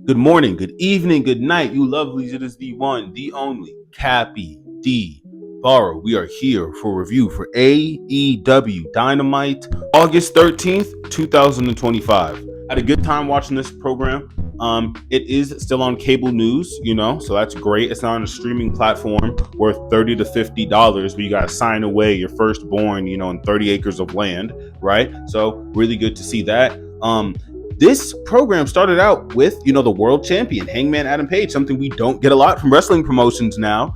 Good morning, good evening, good night, you lovelies. It is the one, the only, Cappy D. Barrow. We are here for review for AEW Dynamite, August 13th, 2025. Had a good time watching this program. It is still on cable news, so that's great. It's not on a streaming platform worth $30 to $50, but you gotta sign away your firstborn, in 30 acres of land, right? So really good to see that. This program started out with, the world champion, Hangman Adam Page, something we don't get a lot from wrestling promotions now.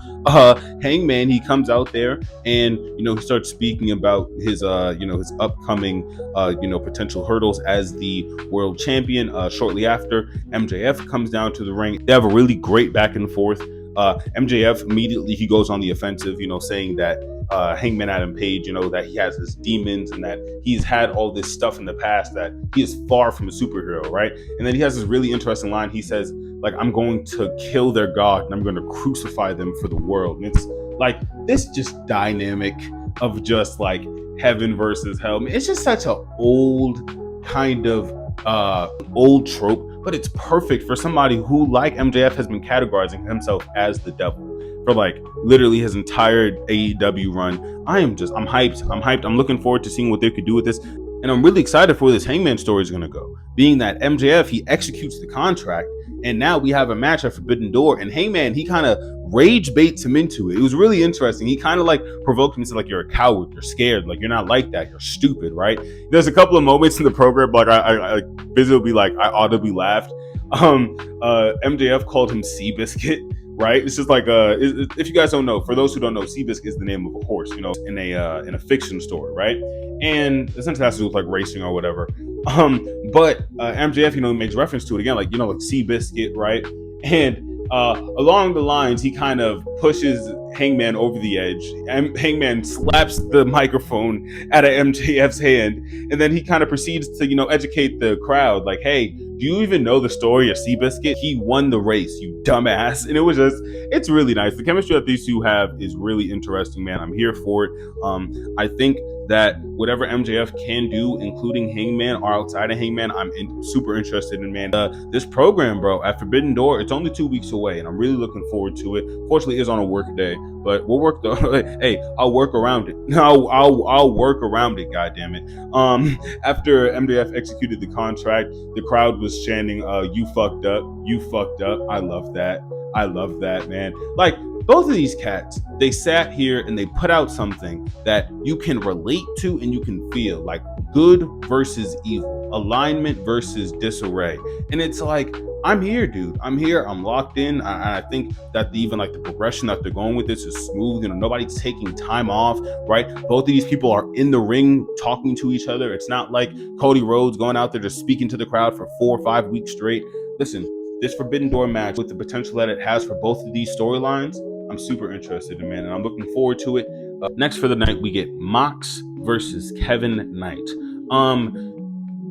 Hangman, he comes out there and, he starts speaking about his, his upcoming, potential hurdles as the world champion. Shortly after, MJF comes down to the ring. They have a really great back and forth. MJF immediately he goes on the offensive, saying that Hangman Adam Page, that he has his demons and that he's had all this stuff in the past, that he is far from a superhero, right? And then he has this really interesting line. He says, like, I'm going to kill their God and I'm going to crucify them for the world. And it's like this just dynamic of just like heaven versus hell. I mean, it's just such an old kind of old trope, but it's perfect for somebody who, like MJF, has been categorizing himself as the devil for like literally his entire AEW run. I'm hyped. I'm looking forward to seeing what they could do with this. And I'm really excited for where this Hangman story is going to go. Being that MJF, he executes the contract, and now we have a match at Forbidden Door, and Hangman, he kind of rage baits him into it. It was really interesting. He kind of like provoked him to like, you're a coward, you're scared, like you're not like that, you're stupid, right? There's a couple of moments in the program, like I visibly like I audibly laughed. MJF called him Seabiscuit. Right, it's just like if you guys don't know, for those who don't know, Seabiscuit is the name of a horse, in a fiction story, right? And essentially has to do with like racing or whatever. But MJF, makes reference to it again, like Seabiscuit, right? And along the lines, he kind of pushes Hangman over the edge, and Hangman slaps the microphone out of MJF's hand, and then he kind of proceeds to educate the crowd, like, hey, do you even know the story of Seabiscuit? He won the race, you dumbass. And it's really nice. The chemistry that these two have is really interesting, man. I'm here for it. I think that whatever MJF can do, including Hangman or outside of Hangman, I'm super interested in, man. This program, bro, at Forbidden Door, it's only 2 weeks away, and I'm really looking forward to it. Fortunately, it's on a work day, but we'll work hey, I'll work around it. I'll work around it, goddammit. After MJF executed the contract, the crowd was chanting, you fucked up, you fucked up. I love that, man. Like, both of these cats, they sat here and they put out something that you can relate to and you can feel, like good versus evil, alignment versus disarray. And it's like, I'm here, dude. I'm here. I'm locked in. I think that even like the progression that they're going with this is smooth. Nobody's taking time off, right? Both of these people are in the ring talking to each other. It's not like Cody Rhodes going out there just speaking to the crowd for 4 or 5 weeks straight. Listen, this Forbidden Door match, with the potential that it has for both of these storylines, I'm super interested in, man, and I'm looking forward to it. Next for the night, we get Mox versus Kevin Knight.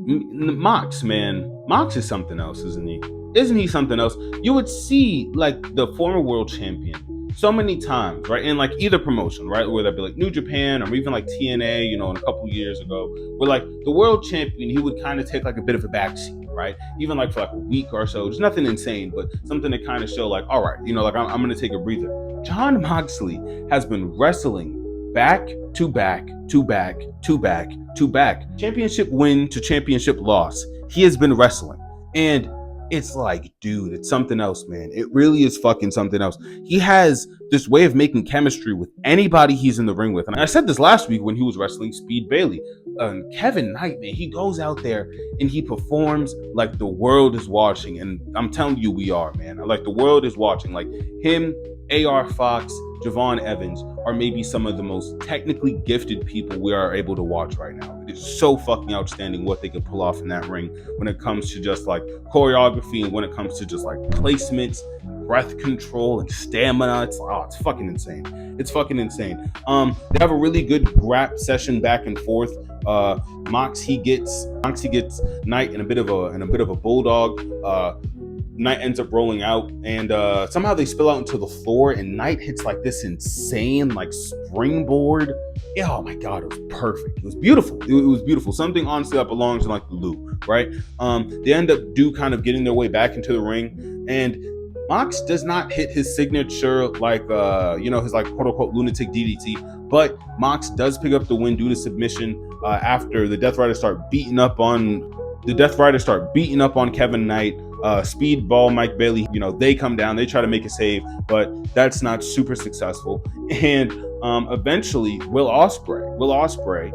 Mox, man, Mox is something else, isn't he? Isn't he something else? You would see like the former world champion so many times, right? In like either promotion, right? Whether that be like New Japan or even like TNA, in a couple years ago, where like the world champion, he would kind of take like a bit of a backseat, right? Even like for like a week or so, just nothing insane, but something to kind of show like, all right, like I'm going to take a breather. Jon Moxley has been wrestling back to back to back to back to back, championship win to championship loss. He has been wrestling, and it's like, dude, it's something else, man. It really is fucking something else. He has this way of making chemistry with anybody he's in the ring with. And I said this last week when he was wrestling Speed Bailey. Kevin Knight, man, he goes out there and he performs like the world is watching. And I'm telling you, we are, man. Like, the world is watching. Like, him, AR Fox, Javon Evans are maybe some of the most technically gifted people we are able to watch right now. It is so fucking outstanding what they could pull off in that ring when it comes to just like choreography and when it comes to just like placements, breath control, and stamina. It's fucking insane. It's fucking insane. They have a really good rap session back and forth. Mox he gets Knight in a bit of a bulldog. Knight ends up rolling out, and somehow they spill out into the floor, and Knight hits like this insane like springboard. Yeah, oh my god, it was perfect. It was beautiful. It was beautiful. Something honestly that belongs in like the loop, right? They end up kind of getting their way back into the ring, and Mox does not hit his signature like his like quote unquote lunatic DDT, but Mox does pick up the win due to submission after the Death Riders start beating up on Kevin Knight. Speedball Mike Bailey, they come down, they try to make a save, but that's not super successful. And eventually Will Ospreay,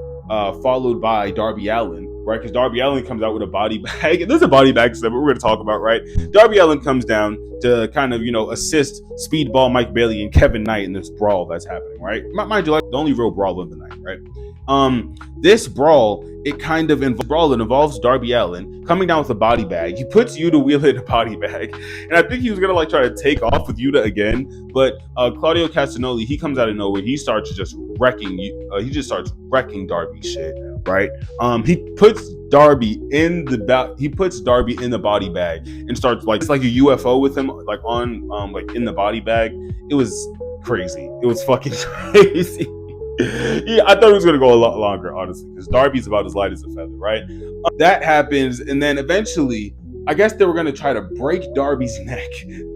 followed by Darby Allin, right? Because Darby Allin comes out with a body bag. And there's a body bag stuff we're going to talk about, right? Darby Allin comes down to kind of, assist Speedball Mike Bailey and Kevin Knight in this brawl that's happening, right? Mind you, like the only real brawl of the night, right? This brawl, it involves Darby Allin coming down with a body bag. He puts Yuta Wheeler in a body bag, and I think he was gonna like try to take off with Yuta again, but Claudio Castagnoli, he comes out of nowhere. He starts just wrecking Darby's shit, right? He puts Darby in the body bag and starts like it's like a UFO with him like on like in the body bag. It was crazy. It was fucking crazy. Yeah, I thought it was going to go a lot longer, honestly, because Darby's about as light as a feather, right? That happens, and then eventually, I guess they were going to try to break Darby's neck.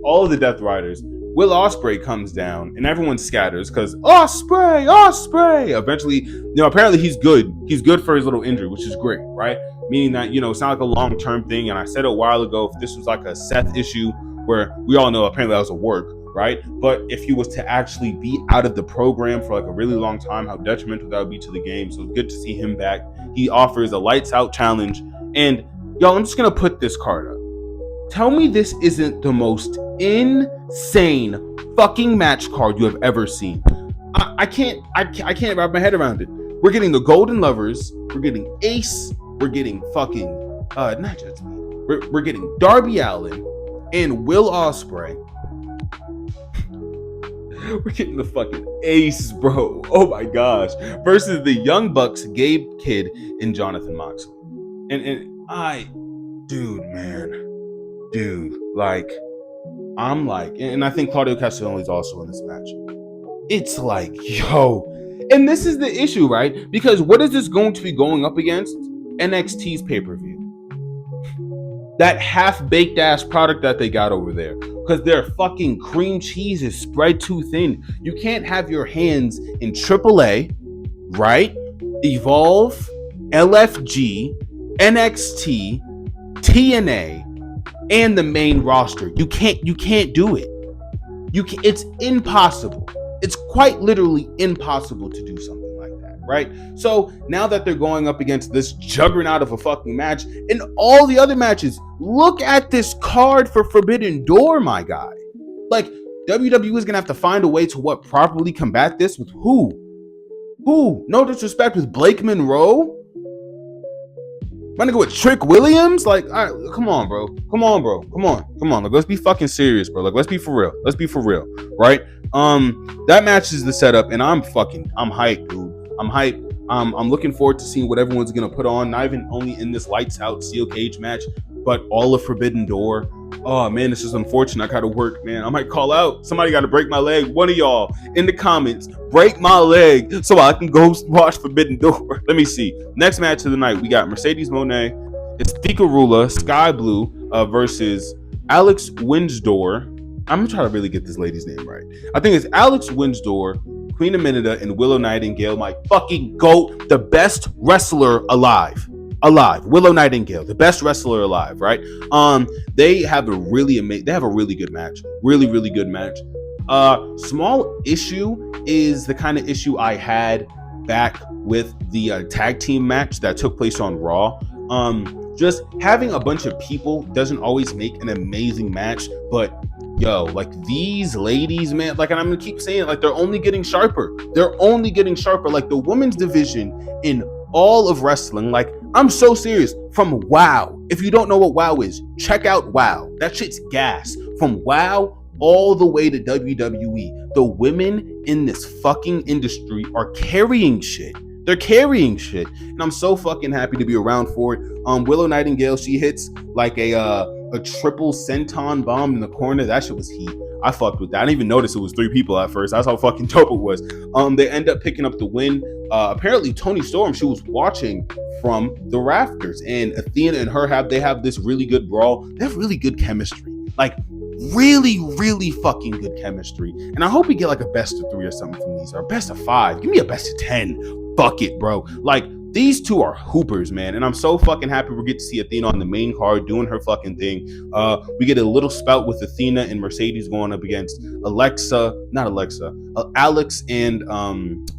All of the Death Riders. Will Ospreay comes down, and everyone scatters, because Ospreay! Eventually, apparently he's good. He's good for his little injury, which is great, right? Meaning that, it's not like a long-term thing, and I said it a while ago, if this was like a Seth issue, where we all know apparently that was a work, right? But if he was to actually be out of the program for like a really long time, how detrimental that would be to the game. So it's good to see him back. He offers a lights out challenge. And y'all, I'm just going to put this card up. Tell me this isn't the most insane fucking match card you have ever seen. I can't wrap my head around it. We're getting the Golden Lovers. We're getting Ace. We're getting fucking, not just me. We're getting Darby Allin and Will Ospreay. We're getting the fucking Ace, bro. Oh my gosh. Versus the Young Bucks, Gabe Kidd, and Jonathan Moxley. And I think Claudio Castagnoli is also in this match. It's like, yo. And this is the issue, right? Because what is this going to be going up against? NXT's pay-per-view. That half-baked ass product that they got over there. Because their fucking cream cheese is spread too thin. You can't have your hands in AAA, right? Evolve, LFG, NXT, TNA, and the main roster. You can't do it. It's impossible. It's quite literally impossible to do something like that, right? So now that they're going up against this juggernaut of a fucking match and all the other matches, look at this card for Forbidden Door, my guy. Like, WWE is gonna have to find a way to properly combat this with who? No disrespect, with Blake Monroe? I'm gonna go with Trick Williams? Like, all right, come on, bro. Come on. Like, let's be fucking serious, bro. Like, let's be for real, right? That match is the setup, and I'm hyped, dude. I'm hyped. I'm looking forward to seeing what everyone's gonna put on, not even only in this lights out steel cage match, but all of Forbidden Door. Oh man, this is unfortunate. I gotta work, man. I might call out. Somebody gotta break my leg. One of y'all in the comments, break my leg so I can go watch Forbidden Door. Let me see. Next match of the night, we got Mercedes Moné, Estika Rula, Sky Blue versus Alex Windsor. I'm gonna try to really get this lady's name right. I think it's Alex Windsor, Queen Aminata, and Willow Nightingale, my fucking GOAT, the best wrestler alive. Willow Nightingale, the best wrestler alive, right? They have a really good match. Really good match. Small issue is the kind of issue I had back with the tag team match that took place on Raw. Just having a bunch of people doesn't always make an amazing match, but yo, like these ladies, man, like, and I'm gonna keep saying it, like, they're only getting sharper. Like the women's division in all of wrestling, like, I'm so serious. From WoW, if you don't know what WoW is, check out WoW. That shit's gas. From WoW all the way to WWE, the women in this fucking industry are carrying shit. They're carrying shit, and I'm so fucking happy to be around for it. Willow Nightingale, she hits like a a triple senton bomb in the corner. That shit was heat. I fucked with that. I didn't even notice it was 3 people at first. That's how fucking dope it was. They end up picking up the win. Apparently Toni Storm, she was watching from the rafters, and Athena and her have this really good brawl. They have really good chemistry. Like really, really fucking good chemistry. And I hope we get like a best of 3 or something from these, or a best of 5. Give me a best of 10. Fuck it, bro. Like, these two are hoopers, man, and I'm so fucking happy we get to see Athena on the main card doing her fucking thing. We get a little spout with Athena and Mercedes going up against Alex and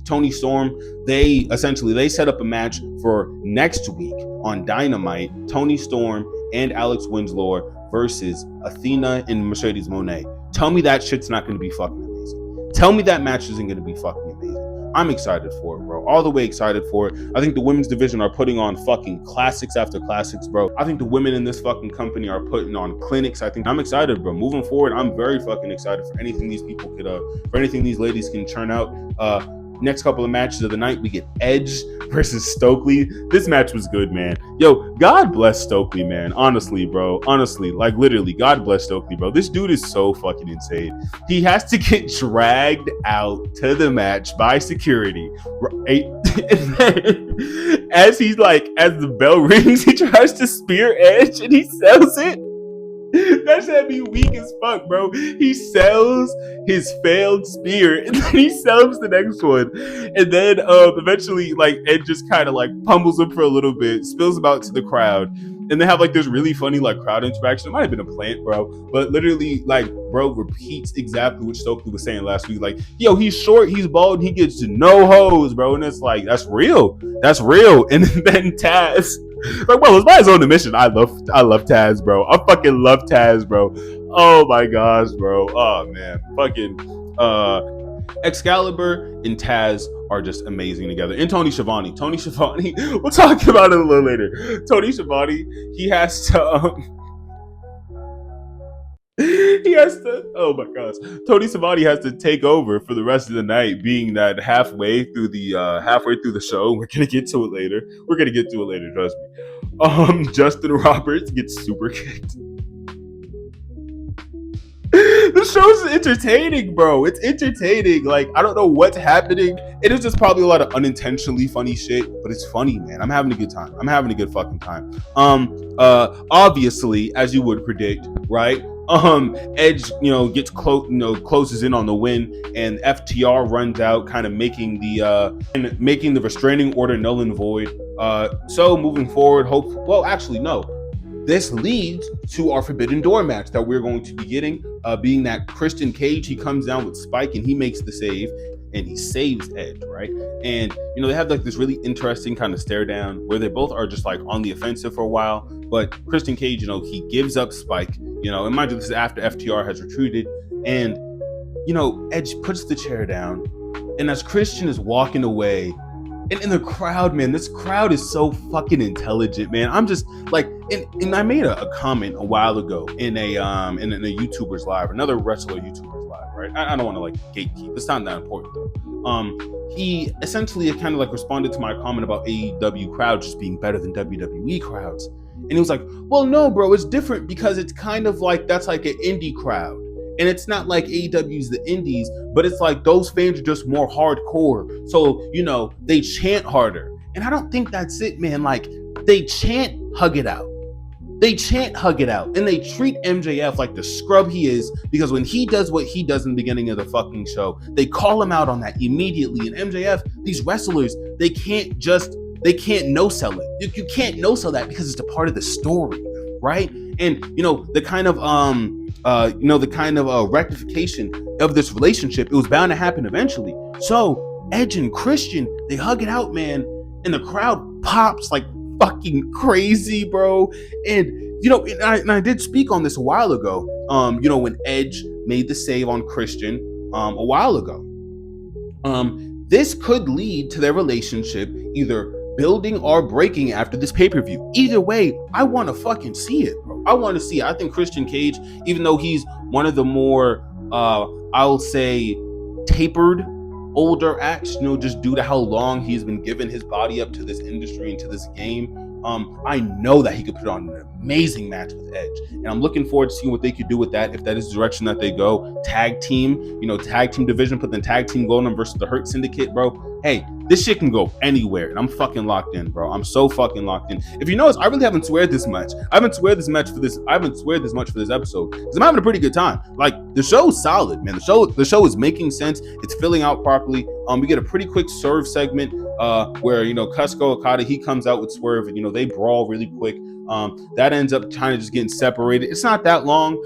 Toni Storm. They set up a match for next week on Dynamite. Toni Storm and Alex Winslow versus Athena and Mercedes Moné. Tell me that shit's not going to be fucking amazing. Tell me that match isn't going to be fucking amazing. I'm excited for it, bro. All the way excited for it. I think the women's division are putting on fucking classics after classics, bro. I think the women in this fucking company are putting on clinics. I'm excited, bro. Moving forward, I'm very fucking excited for anything these people could, for anything these ladies can churn out. Next couple of matches of the night, we get Edge versus Stokely. This match was good, man. Yo, God bless Stokely, man. Honestly, bro. Honestly, like literally, God bless Stokely, bro. This dude is so fucking insane. He has to get dragged out to the match by security. Right? And then, as the bell rings, he tries to spear Edge and he sells it. That should be weak as fuck, bro. He sells his failed spear and then he sells the next one. And then eventually like Ed just kind of like pummels him for a little bit, spills him out to the crowd. And they have like this really funny like crowd interaction. It might have been a plant, bro. But literally like bro repeats exactly what Stokely was saying last week. Like, yo, he's short, he's bald, and he gets no hose, bro. And it's like, that's real. That's real. And then Taz, like, bro, it's by his own admission. I love Taz, bro. I fucking love Taz, bro. Oh my gosh, bro. Oh man. Fucking Excalibur and Taz are just amazing together. And Tony Schiavone, we'll talk about it a little later. Tony Schiavone, he has to oh my gosh. Tony Schiavone has to take over for the rest of the night, being that halfway through the show. We're gonna get to it later. Trust me. Justin Roberts gets super kicked. The show's entertaining, bro. It's entertaining. Like, I don't know what's happening. It is just probably a lot of unintentionally funny shit, but it's funny, man. I'm having a good time. I'm having a good fucking time. Obviously, as you would predict, right? Edge, closes in on the win, and FTR runs out, kind of making the restraining order null and void. So moving forward, this leads to our Forbidden Door match that we're going to be getting, being that Christian Cage, he comes down with Spike and he makes the save and he saves Edge, right? And, they have like this really interesting kind of stare down where they both are just like on the offensive for a while. But Christian Cage, he gives up Spike, and mind you, this is after FTR has retreated. And, Edge puts the chair down. And as Christian is walking away, and in the crowd, man, this crowd is so fucking intelligent, man. I'm just like, and I made a comment a while ago in a YouTuber's live, another wrestler YouTuber's live, right? I don't want to like gatekeep. It's not that important though. He essentially kind of like responded to my comment about AEW crowds just being better than WWE crowds. And he was like, well, no, bro, it's different because it's kind of like, that's like an indie crowd. And it's not like AEW's the indies, but it's like those fans are just more hardcore. So, they chant harder. And I don't think that's it, man. Like, they chant hug it out. And they treat MJF like the scrub he is, because when he does what he does in the beginning of the fucking show, they call him out on that immediately. And MJF, these wrestlers, they can't no sell it. You can't no sell that because it's a part of the story, right? And, the kind of rectification of this relationship, it was bound to happen eventually. So Edge and Christian, they hug it out, man, and the crowd pops like fucking crazy, bro. And I did speak on this a while ago. When Edge made the save on Christian a while ago. This could lead to their relationship either building or breaking after this pay-per-view. Either way, I want to fucking see it, bro. I want to see it. I think Christian Cage, even though he's one of the more, I'll say, tapered older acts, just due to how long he's been giving his body up to this industry and to this game, I know that he could put on an amazing match with Edge, and I'm looking forward to seeing what they could do with that, if that is the direction that they go. Tag team, tag team division, put the tag team going on versus the Hurt Syndicate, bro. Hey, this shit can go anywhere, and I'm fucking locked in, bro. I'm so fucking locked in. If you notice, I really haven't sweared this much. I haven't sweared this much for this episode because I'm having a pretty good time. Like, the show's solid, man. The show is making sense. It's filling out properly. We get a pretty quick Swerve segment where Cusco Okada, he comes out with Swerve, and they brawl really quick. That ends up kind of just getting separated. It's not that long.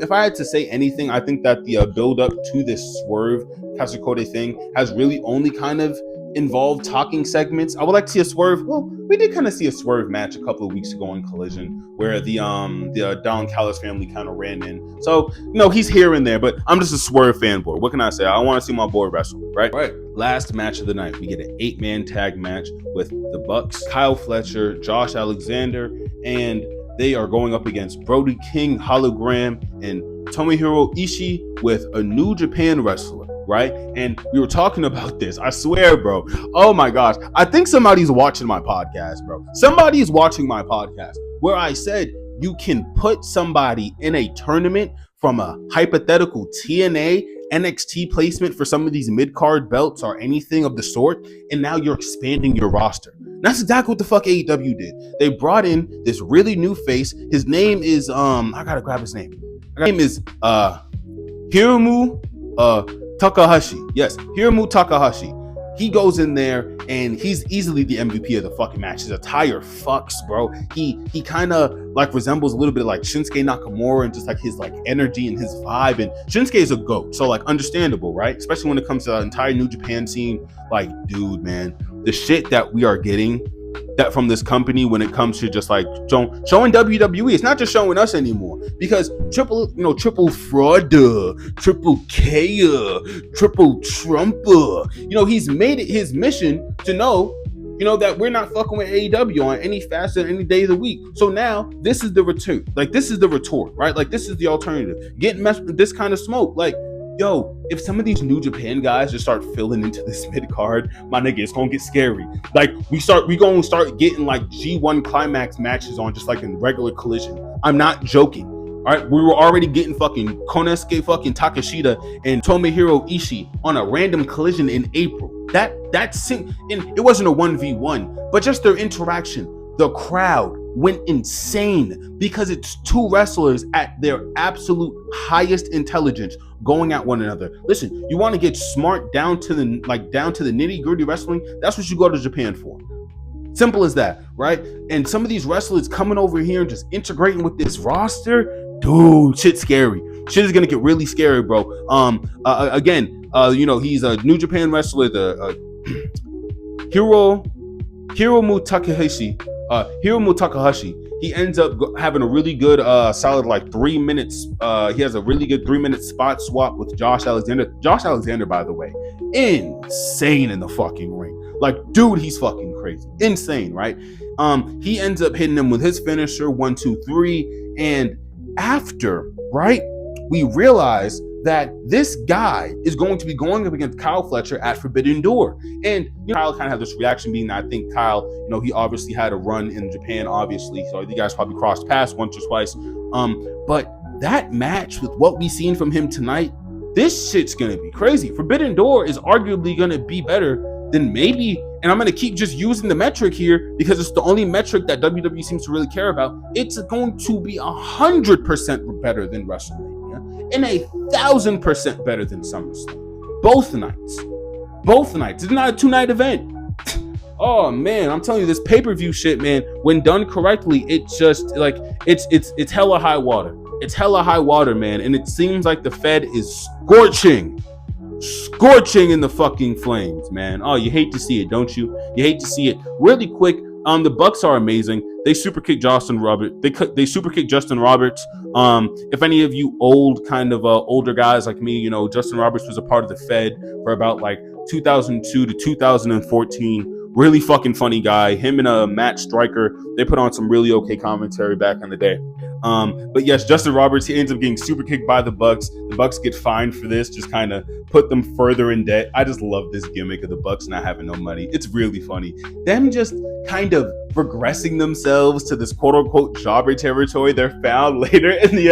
If I had to say anything, I think that the build up to this Swerve Kasukode thing has really only kind of involved talking segments. I would like to see a Swerve. Well, we did kind of see a Swerve match a couple of weeks ago in Collision where the Don Callis family kind of ran in. So, he's here and there, but I'm just a Swerve fanboy. What can I say? I want to see my boy wrestle, right? All right. Last match of the night, we get an 8-man tag match with the Bucks, Kyle Fletcher, Josh Alexander, and they are going up against Brody King, Hologram, and Tomohiro Ishii with a New Japan wrestler. Right? And we were talking about this. I swear, bro. Oh my gosh. I think somebody's watching my podcast, bro. Somebody is watching my podcast where I said you can put somebody in a tournament from a hypothetical TNA NXT placement for some of these mid-card belts or anything of the sort, and now you're expanding your roster. That's exactly what the fuck AEW did. They brought in this really new face. His name is I gotta grab his name. His name is Hiromu Takahashi. Yes, Hiromu Takahashi. He goes in there and he's easily the MVP of the fucking match. His attire fucks, bro. He kind of like resembles a little bit like Shinsuke Nakamura and just like his like energy and his vibe. And Shinsuke is a GOAT, so like understandable, right? Especially when it comes to the entire New Japan scene. Like, dude, man, the shit that we are getting that from this company when it comes to just like showing WWE, it's not just showing us anymore, because triple fraud, triple K, triple Trump, he's made it his mission to know that we're not fucking with AEW on any faster any day of the week. So now this is the return, like this is the retort, right? Like this is the alternative. Getting messed with this kind of smoke, like, yo, if some of these New Japan guys just start filling into this mid card, my nigga, it's gonna get scary. Like we gonna start getting like G1 climax matches on just like in regular Collision. I'm not joking. All right, we were already getting fucking Konosuke fucking Takeshita and Tomohiro Ishii on a random Collision in April. It wasn't a 1v1, but just their interaction. The crowd went insane because it's two wrestlers at their absolute highest intelligence going at one another. Listen, you want to get smart down to the nitty-gritty wrestling, that's what you go to Japan for. Simple as that, right? And some of these wrestlers coming over here and just integrating with this roster, dude, shit's scary. Shit is gonna get really scary, bro. He's a New Japan wrestler, Hiromu Takahashi. He ends up having a really good solid like 3 minutes. He has a really good 3-minute spot swap with Josh Alexander. Josh Alexander, by the way, insane in the fucking ring. Like, dude, he's fucking crazy. Insane, right? He ends up hitting him with his finisher, 1, 2, 3. And after, right, we realize that this guy is going to be going up against Kyle Fletcher at Forbidden Door. And Kyle kind of had this reaction being that I think Kyle, he obviously had a run in Japan, obviously. So you guys probably crossed paths once or twice. But that match with what we seen from him tonight, this shit's going to be crazy. Forbidden Door is arguably going to be better than maybe, and I'm going to keep just using the metric here because it's the only metric that WWE seems to really care about. It's going to be 100% better than WrestleMania and 1,000% better than SummerSlam. Both nights. It's not a 2-night event. Oh man, I'm telling you, this pay-per-view shit, man, when done correctly, it's just like it's hella high water. It's hella high water, man, and it seems like the Fed is scorching in the fucking flames, man. Oh, you hate to see it, don't you? You hate to see it. Really quick, the Bucks are amazing. They super kick Justin Roberts. They super kick Justin Roberts. If any of you older guys like me, Justin Roberts was a part of the Fed for about like 2002 to 2014. Really fucking funny guy. Him and Matt Stryker, they put on some really okay commentary back in the day. But yes, Justin Roberts, he ends up getting super kicked by the Bucks. The Bucks get fined for this, just kind of put them further in debt. I just love this gimmick of the Bucks not having no money. It's really funny. Them just kind of regressing themselves to this quote unquote jobber territory they're found later in the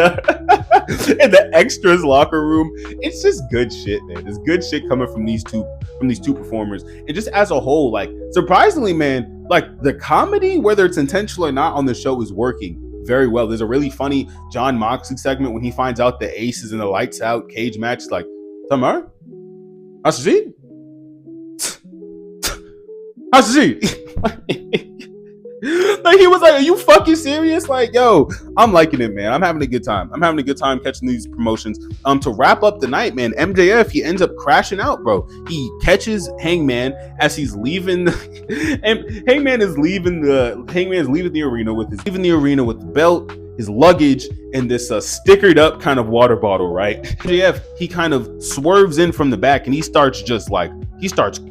in the extras locker room. It's just good shit, man. There's good shit coming from these two performers. And just as a whole, like, surprisingly, man, like, the comedy, whether it's intentional or not, on the show is working very well. There's a really funny John Moxley segment when he finds out the Ace is in the lights out cage match. It's like, Tamar? How's she? How's she? Like, he was like, are you fucking serious? Like, yo, I'm liking it, man. I'm having a good time. I'm having a good time catching these promotions. To wrap up the night, man, MJF, he ends up crashing out, bro. He catches Hangman as he's leaving and Hangman's leaving the arena with the belt, his luggage, and this stickered up kind of water bottle, right? MJF, he kind of swerves in from the back and he starts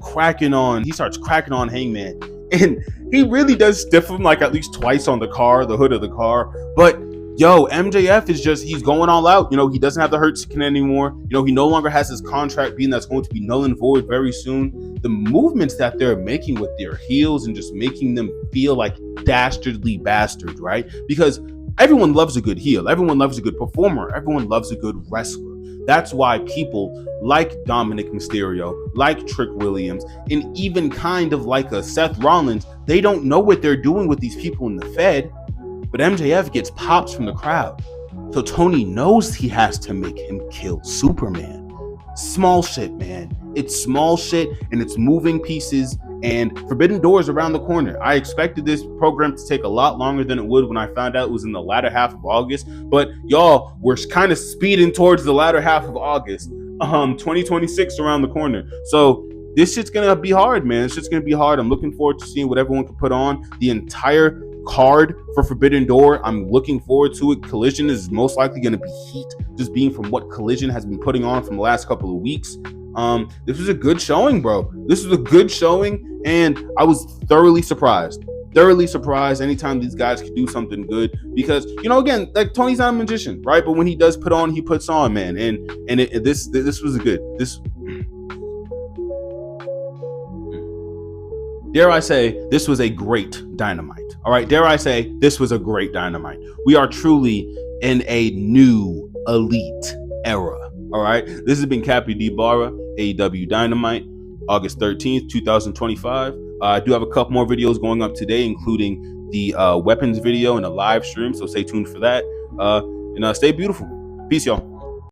cracking on Hangman. And he really does stiff him like at least twice on the hood of the car. But yo, MJF is he's going all out. You know, he doesn't have the hurt skin anymore. You know, he no longer has his contract that's going to be null and void very soon. The movements that they're making with their heels and just making them feel like dastardly bastards, right? Because everyone loves a good heel. Everyone loves a good performer. Everyone loves a good wrestler. That's why people like Dominic Mysterio, like Trick Williams, and even kind of like a Seth Rollins, they don't know what they're doing with these people in the Fed, but MJF gets pops from the crowd. So Tony knows he has to make him kill Superman. Small shit, man. It's small shit, and it's moving pieces, and Forbidden Door is around the corner. I expected this program to take a lot longer than it would when I found out it was in the latter half of August, but y'all, we're kind of speeding towards the latter half of August. 2026 around the corner. So this shit's gonna be hard, man. It's just gonna be hard. I'm looking forward to seeing what everyone can put on. The entire card for Forbidden Door, I'm looking forward to it. Collision is most likely going to be heat, just being from what Collision has been putting on from the last couple of weeks. This was a good showing, bro. This was a good showing, and I was thoroughly surprised anytime these guys can do something good, because, you know, again, like, Tony's not a magician, right? But when he does put on, he puts on, man. And this was a good, dare I say, this was a great Dynamite. All right, dare I say, this was a great Dynamite. We are truly in a new elite era. All right, this has been Cappy D. Barra, AEW Dynamite, August 13th, 2025. I do have a couple more videos going up today, including the weapons video and a live stream, so stay tuned for that. And stay beautiful. Peace, y'all.